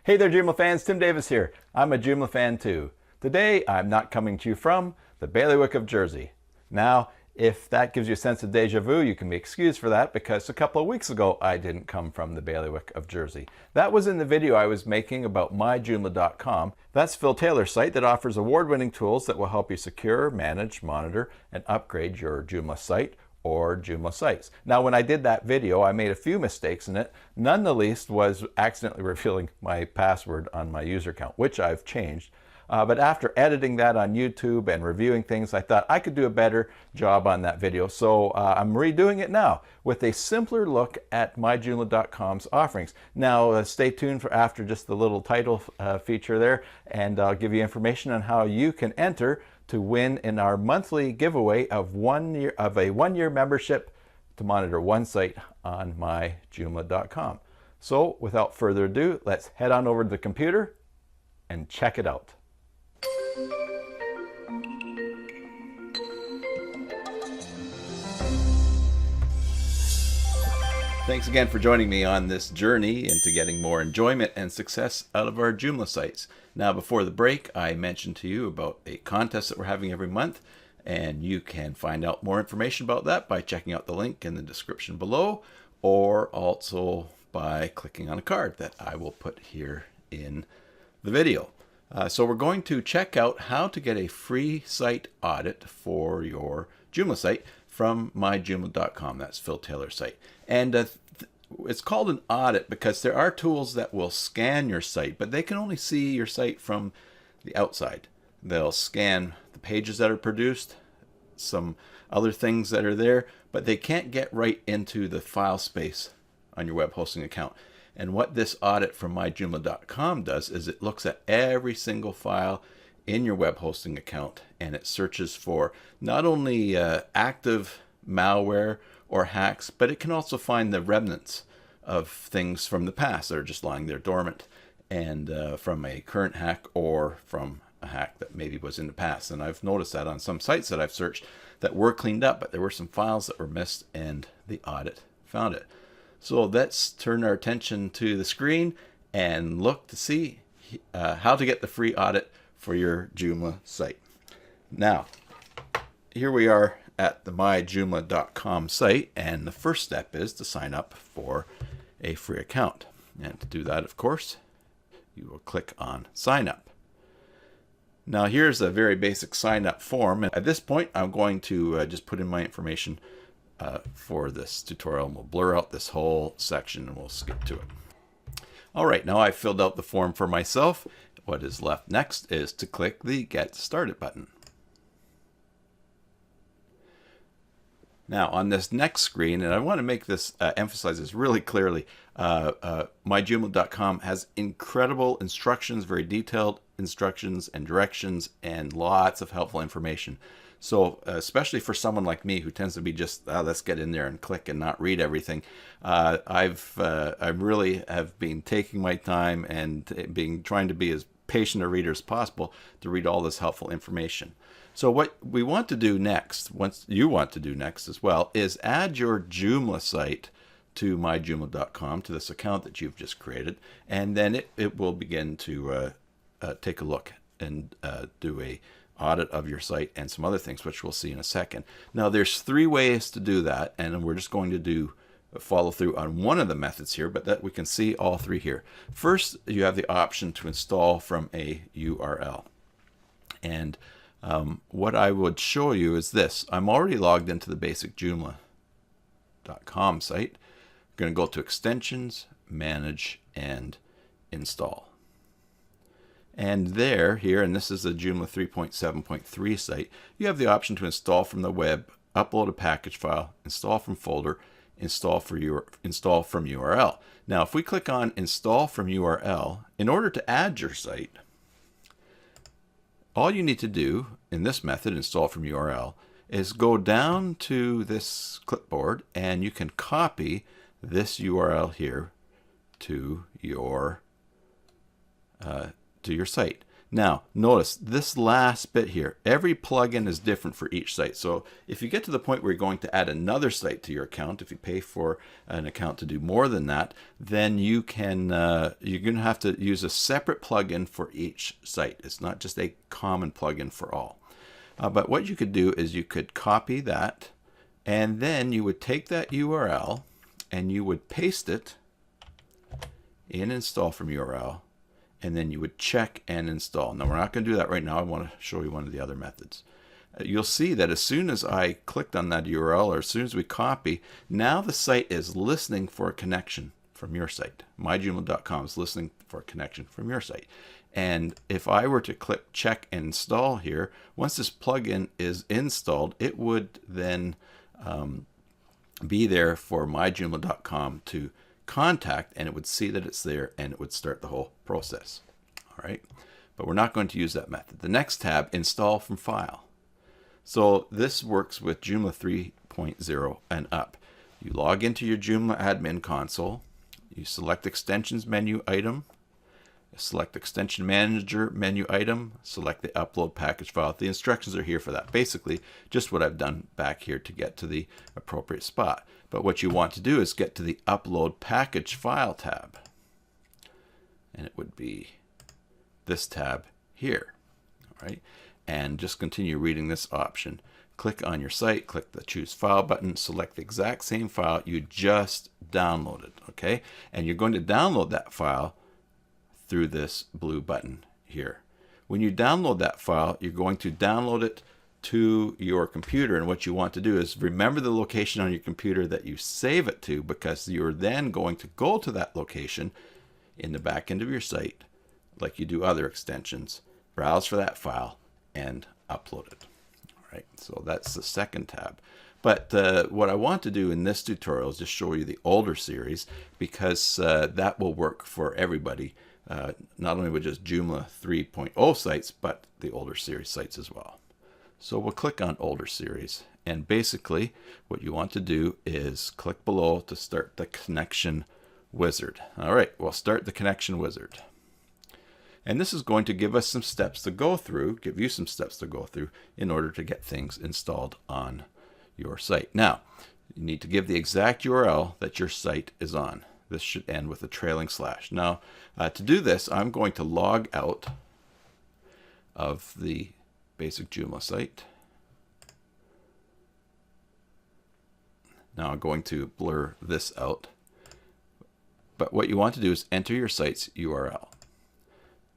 Hey there Joomla fans, Tim Davis here. I'm a Joomla fan too. Today I'm not coming to you from the bailiwick of Jersey. Now, if that gives you a sense of deja vu, you can be excused for that because a couple of weeks ago I didn't come from the bailiwick of Jersey. That was in the video I was making about myjoomla.com. That's Phil Taylor's site that offers award-winning tools that will help you secure, manage, monitor, and upgrade your Joomla site or Joomla sites. Now, when I did that video, I made a few mistakes in it. None the least was accidentally revealing my password on my user account, which I've changed. But after editing that on YouTube and reviewing things, I thought I could do a better job on that video. So I'm redoing it now with a simpler look at myjoomla.com's offerings. Now stay tuned for after just the little title feature there, and I'll give you information on how you can enter to win in our monthly giveaway of a one-year membership to monitor one site on myjoomla.com. So without further ado, let's head on over to the computer and check it out. Thanks again for joining me on this journey into getting more enjoyment and success out of our Joomla sites. Now, before the break, I mentioned to you about a contest that we're having every month, and you can find out more information about that by checking out the link in the description below, or also by clicking on a card that I will put here in the video. So we're going to check out how to get a free site audit for your Joomla site from myjoomla.com. That's Phil Taylor's site. And it's called an audit because there are tools that will scan your site, but they can only see your site from the outside. They'll scan the pages that are produced, some other things that are there, but they can't get right into the file space on your web hosting account. And what this audit from myjoomla.com does is it looks at every single file in your web hosting account, and it searches for not only active malware or hacks, but it can also find the remnants of things from the past that are just lying there dormant, and from a current hack or from a hack that maybe was in the past. And I've noticed that on some sites that I've searched that were cleaned up, but there were some files that were missed, and the audit found it. So let's turn our attention to the screen and look to see how to get the free audit for your Joomla site. Now, here we are at the myjoomla.com site, and the first step is to sign up for a free account. And to do that, of course, you will click on sign up. Now here's a very basic sign up form, and at this point I'm going to just put in my information for this tutorial, and we'll blur out this whole section and we'll skip to it. Alright, now I've filled out the form for myself. What is left next is to click the Get Started button. Now on this next screen, and I want to make this emphasize this really clearly, myjoomla.com has incredible instructions, very detailed instructions and directions, and lots of helpful information. So especially for someone like me who tends to be just let's get in there and click and not read everything, I really have been taking my time and trying to be as patient a reader as possible to read all this helpful information. So what we want to do next, once you want to do next as well, is add your Joomla site to myjoomla.com, to this account that you've just created, and then it will begin to take a look and do a audit of your site and some other things, which we'll see in a second. Now there's three ways to do that, and we're just going to follow through on one of the methods here, but that we can see all three here. First, you have the option to install from a URL. And what I would show you is this. I'm already logged into the basic Joomla.com site. I'm going to go to Extensions, Manage, and Install. And here, and this is the Joomla 3.7.3 site, you have the option to install from the web, upload a package file, install from folder, install from URL. Now, if we click on Install from URL, in order to add your site, all you need to do in this method, install from URL, is go down to this clipboard, and you can copy this URL here to your site. Now, notice this last bit here. Every plugin is different for each site. So if you get to the point where you're going to add another site to your account, if you pay for an account to do more than that, then you can you're going to have to use a separate plugin for each site. It's not just a common plugin for all. But what you could do is you could copy that, and then you would take that URL and you would paste it in install from URL, and then you would check and install. Now, we're not going to do that right now. I want to show you one of the other methods. You'll see that as soon as I clicked on that URL, or as soon as we copy, now the site is listening for a connection from your site. myjoomla.com is listening for a connection from your site. And if I were to click check and install here, once this plugin is installed, it would then be there for myjoomla.com to contact, and it would see that it's there, and it would start the whole process. All right, but we're not going to use that method. The next tab, install from file. So this works with Joomla 3.0 and up. You log into your Joomla admin console, you select extensions menu item, select extension manager menu item, select the upload package file. The instructions are here for that. Basically just what I've done back here to get to the appropriate spot. But what you want to do is get to the upload package file tab, and it would be this tab here. All right, and just continue reading this option. Click on your site, click the choose file button, select the exact same file you just downloaded. Okay, and you're going to download that file through this blue button here. When you download that file, you're going to download it to your computer, and what you want to do is remember the location on your computer that you save it to, because you're then going to go to that location in the back end of your site like you do other extensions, browse for that file, and upload it. All right, so that's the second tab. But what I want to do in this tutorial is just show you the older series, because that will work for everybody. Not only with just Joomla 3.0 sites, but the older series sites as well. So we'll click on older series, and basically what you want to do is click below to start the connection wizard. All right, we'll start the connection wizard. And this is going to give us some steps to go through, give you some steps to go through in order to get things installed on your site. Now, you need to give the exact URL that your site is on. This should end with a trailing slash. Now, to do this, I'm going to log out of the basic Joomla site. Now I'm going to blur this out. But what you want to do is enter your site's URL.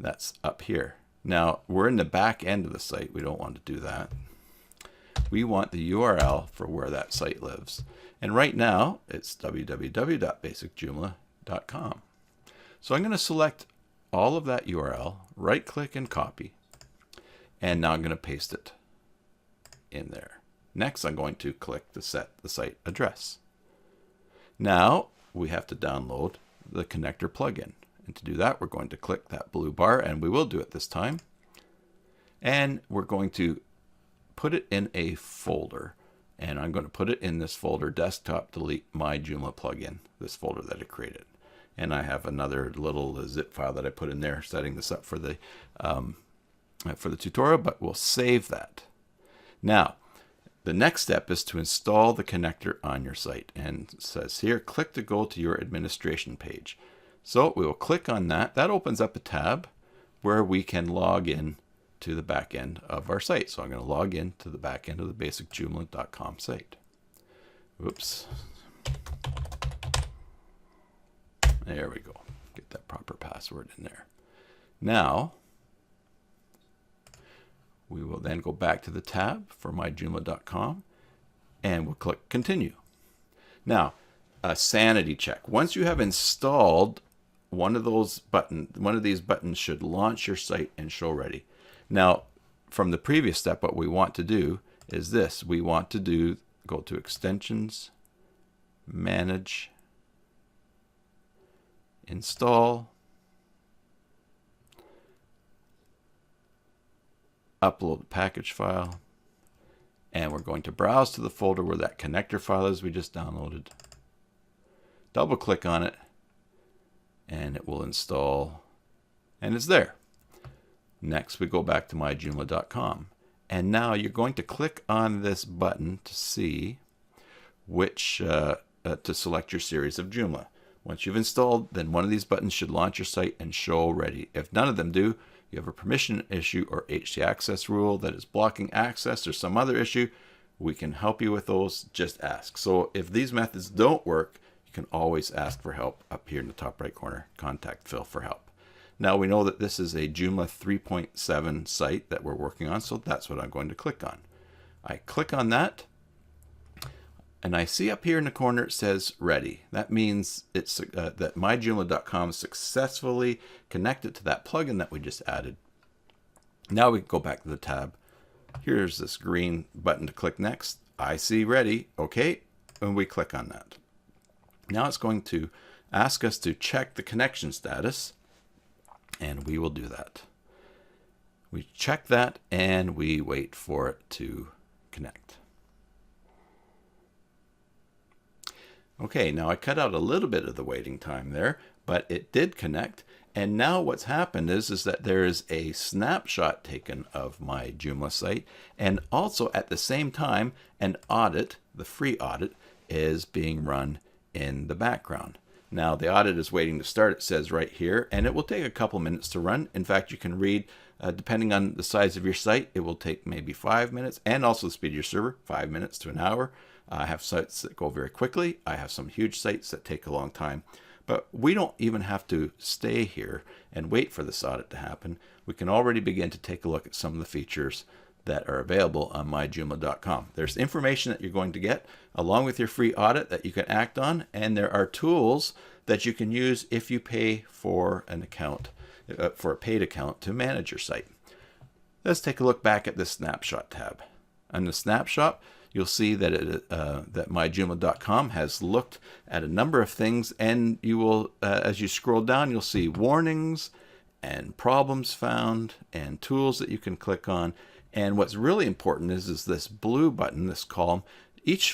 That's up here. Now, we're in the back end of the site. We don't want to do that. We want the URL for where that site lives. And right now, it's www.basicjoomla.com. So I'm going to select all of that URL, right-click and copy. And now I'm going to paste it in there. Next, I'm going to click to set the site address. Now, we have to download the connector plugin. And to do that, we're going to click that blue bar, and we will do it this time. And we're going to put it in a folder. And I'm going to put it in this folder, desktop delete my Joomla plugin, this folder that I created. And I have another little zip file that I put in there, setting this up for the tutorial, but we'll save that. Now, the next step is to install the connector on your site. And it says here, click to go to your administration page. So we will click on that. That opens up a tab where we can log in to the back end of our site. So I'm going to log in to the back end of the basicjoomla.com site. Oops. There we go. Get that proper password in there. Now, we will then go back to the tab for myjoomla.com, and we'll click continue. Now, a sanity check. Once you have installed one of these buttons should launch your site and show ready. Now, from the previous step, what we want to do is this. We want to go to extensions, manage, install, upload the package file, and we're going to browse to the folder where that connector file is we just downloaded. Double click on it, and it will install, and it's there. Next, we go back to myjoomla.com. And now you're going to click on this button to see which, to select your series of Joomla. Once you've installed, then one of these buttons should launch your site and show ready. If none of them do, you have a permission issue or htaccess rule that is blocking access or some other issue, we can help you with those. Just ask. So if these methods don't work, you can always ask for help up here in the top right corner. Contact Phil for help. Now we know that this is a Joomla 3.7 site that we're working on, so that's what I'm going to click on. I click on that, and I see up here in the corner it says ready. That means it's that myjoomla.com successfully connected to that plugin that we just added. Now we can go back to the tab. Here's this green button to click next. I see ready. Okay, and we click on that. Now it's going to ask us to check the connection status, and we will do that. We check that and we wait for it to connect. Okay, now I cut out a little bit of the waiting time there, but it did connect. And now what's happened is that there is a snapshot taken of my Joomla site, and also at the same time, an audit, the free audit, is being run in the background. Now the audit is waiting to start, it says right here, and it will take a couple minutes to run. In fact, you can read, depending on the size of your site, it will take maybe 5 minutes, and also the speed of your server, 5 minutes to an hour. I have sites that go very quickly. I have some huge sites that take a long time. But we don't even have to stay here and wait for this audit to happen. We can already begin to take a look at some of the features that are available on myjoomla.com. There's information that you're going to get along with your free audit that you can act on, and there are tools that you can use if you pay for an account, for a paid account to manage your site. Let's take a look back at this snapshot tab. On the snapshot, you'll see that that myjoomla.com has looked at a number of things, and you will, as you scroll down, you'll see warnings and problems found and tools that you can click on. And what's really important is this blue button, this column.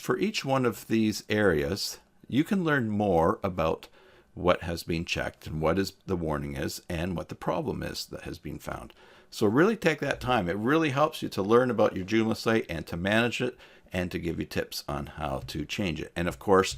For each one of these areas, you can learn more about what has been checked and what the warning is and what the problem is that has been found. So really take that time. It really helps you to learn about your Joomla site and to manage it, and to give you tips on how to change it. And of course,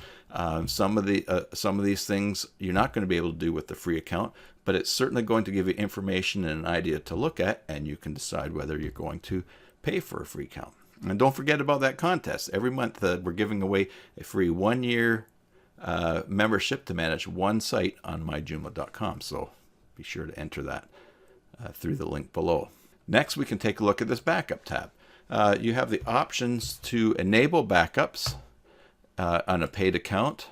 some of these things you're not going to be able to do with the free account, but it's certainly going to give you information and an idea to look at, and you can decide whether you're going to pay for a free account. And don't forget about that contest. Every month we're giving away a free 1-year membership to manage one site on myjoomla.com. So be sure to enter that through the link below. Next, we can take a look at this backup tab. You have the options to enable backups on a paid account,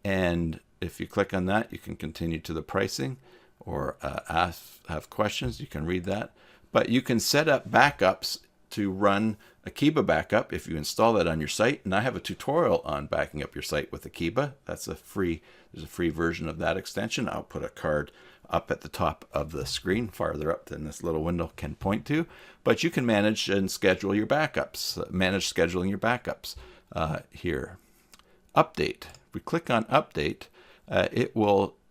and if you click on that, you can continue to the pricing or have questions. You can read that, but you can set up backups to run Akiba backup if you install that on your site. And I have a tutorial on backing up your site with Akiba. There's a free version of that extension. I'll put a card up at the top of the screen, farther up than this little window can point to. But you can manage and schedule your backups, manage scheduling your backups here. Update. If we click on update,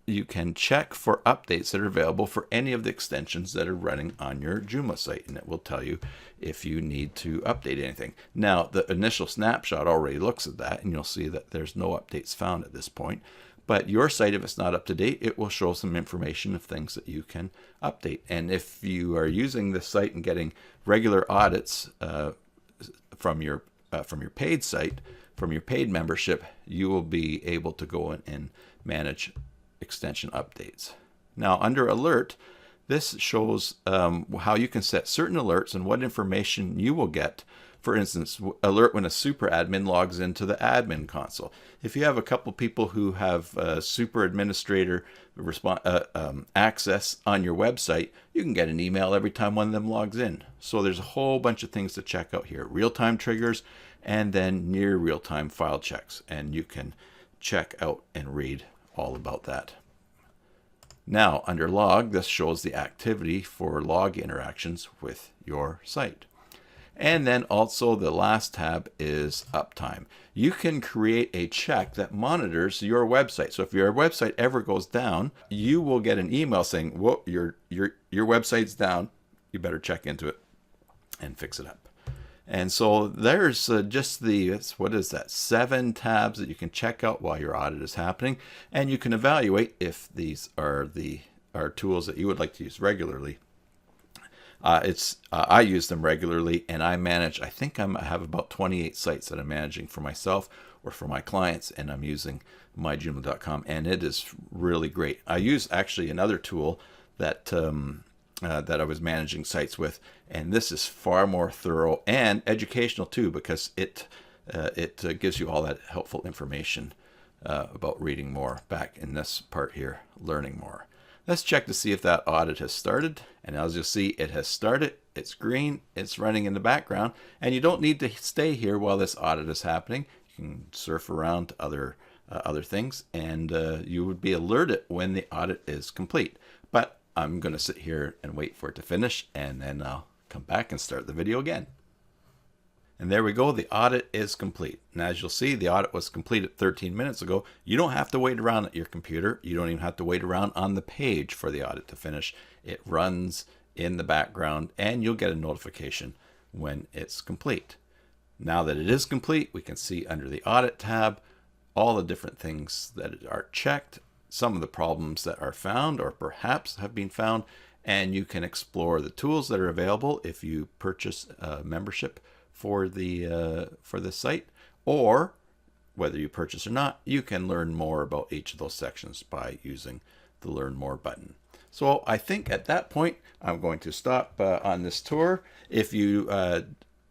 you can check for updates that are available for any of the extensions that are running on your Joomla site, and it will tell you if you need to update anything. Now, the initial snapshot already looks at that, and you'll see that there's no updates found at this point. But your site, if it's not up to date, it will show some information of things that you can update. And if you are using this site and getting regular audits from your paid site, from your paid membership, you will be able to go in and manage extension updates. Now, under alert, this shows how you can set certain alerts and what information you will get. For instance, alert when a super admin logs into the admin console. If you have a couple people who have super administrator access on your website, you can get an email every time one of them logs in. So there's a whole bunch of things to check out here. Real-time triggers and then near real-time file checks. And you can check out and read all about that. Now, under log, this shows the activity for log interactions with your site. And then also the last tab is Uptime. You can create a check that monitors your website. So if your website ever goes down, you will get an email saying, "Whoa, your website's down. you better check into it and fix it up. And so there's just the, what is that, 7 tabs that you can check out while your audit is happening, and you can evaluate if these are tools that you would like to use regularly. I use them regularly, and I manage, I think I have about 28 sites that I'm managing for myself or for my clients, and I'm using myjoomla.com, and it is really great. I use actually another tool that that I was managing sites with, and this is far more thorough and educational too, because it gives you all that helpful information about reading more. Back in this part here, learning more. Let's check to see if that audit has started, and as you'll see, it has started. It's green, it's running in the background, and you don't need to stay here while this audit is happening. You can surf around to other things, and you would be alerted when the audit is complete. But I'm going to sit here and wait for it to finish, and then I'll come back and start the video again. And there we go, the audit is complete. And as you'll see, the audit was completed 13 minutes ago. You don't have to wait around at your computer. You don't even have to wait around on the page for the audit to finish. It runs in the background, and you'll get a notification when it's complete. Now that it is complete, we can see under the Audit tab all the different things that are checked, some of the problems that are found or perhaps have been found, and you can explore the tools that are available if you purchase a membership for the site, or whether you purchase or not, you can learn more about each of those sections by using the Learn More button. So I think at that point, I'm going to stop on this tour. If you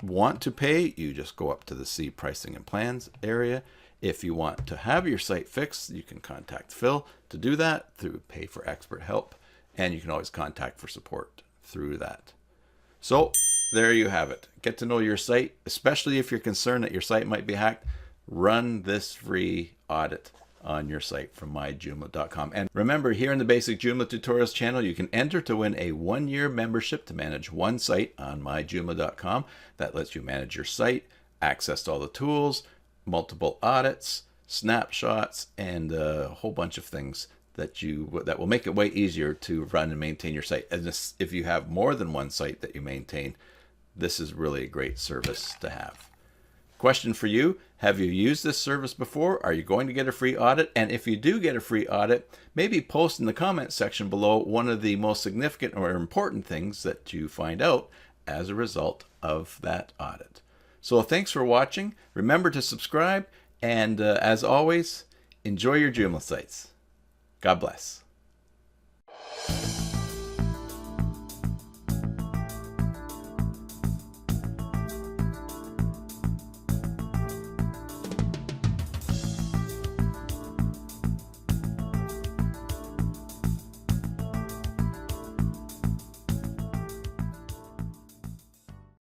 want to pay, you just go up to the See Pricing and Plans area. If you want to have your site fixed, you can contact Phil to do that through Pay for Expert Help, and you can always contact for support through that. So there you have it. Get to know your site, especially if you're concerned that your site might be hacked. Run this free audit on your site from myjoomla.com. And remember, here in the Basic Joomla Tutorials channel, you can enter to win a 1-year membership to manage one site on myjoomla.com. That lets you manage your site, access all the tools, multiple audits, snapshots, and a whole bunch of things that will make it way easier to run and maintain your site. And this, if you have more than one site that you maintain, this is really a great service to have. Question for you: have you used this service before? Are you going to get a free audit? And if you do get a free audit, maybe post in the comment section below one of the most significant or important things that you find out as a result of that audit. So thanks for watching. Remember to subscribe, and as always, enjoy your Joomla sites. God bless.